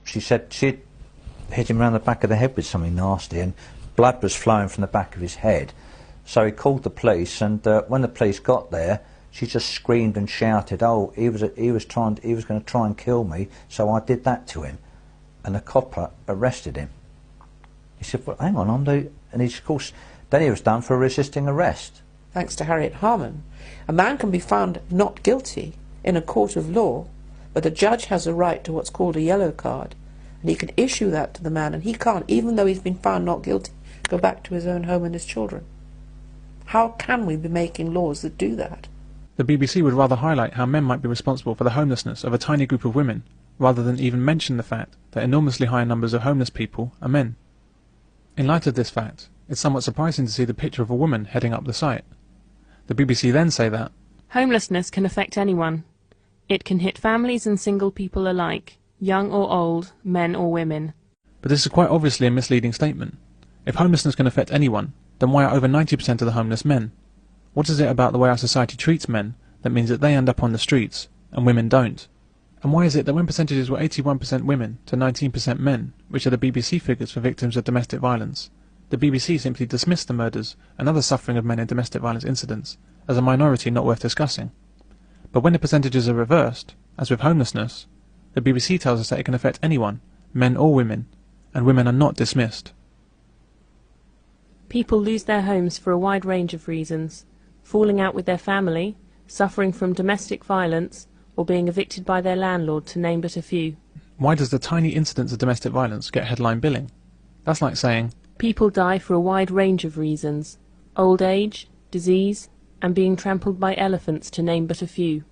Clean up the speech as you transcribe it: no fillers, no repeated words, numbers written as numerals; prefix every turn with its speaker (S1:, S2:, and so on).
S1: she said she'd hit him around the back of the head with something nasty, and blood was flowing from the back of his head. So he called the police, and when the police got there, she just screamed and shouted, "Oh, he was going to try and kill me, so I did that to him." And the copper arrested him. He said, "Well, hang on, and he's, of course, then he was done for resisting arrest."
S2: Thanks to Harriet Harman, a man can be found not guilty in a court of law, but the judge has a right to what's called a yellow card, and he can issue that to the man, and he can't, even though he's been found not guilty, go back to his own home and his children. How can we be making laws that do that?
S3: The BBC would rather highlight how men might be responsible for the homelessness of a tiny group of women, rather than even mention the fact that enormously high numbers of homeless people are men. In light of this fact, it's somewhat surprising to see the picture of a woman heading up the site. The BBC then say that
S4: homelessness can affect anyone. It can hit families and single people alike, young or old, men or women.
S3: But this is quite obviously a misleading statement. If homelessness can affect anyone, then why are over 90% of the homeless men? What is it about the way our society treats men that means that they end up on the streets and women don't? And why is it that when percentages were 81% women to 19% men, which are the BBC figures for victims of domestic violence, the BBC simply dismissed the murders and other suffering of men in domestic violence incidents as a minority not worth discussing? But when the percentages are reversed, as with homelessness, the BBC tells us that it can affect anyone, men or women, and women are not dismissed.
S4: People lose their homes for a wide range of reasons: falling out with their family, suffering from domestic violence, or being evicted by their landlord, to name but a few.
S3: Why does the tiny incidence of domestic violence get headline billing? That's like saying,
S4: people die for a wide range of reasons: old age, disease, and being trampled by elephants, to name but a few.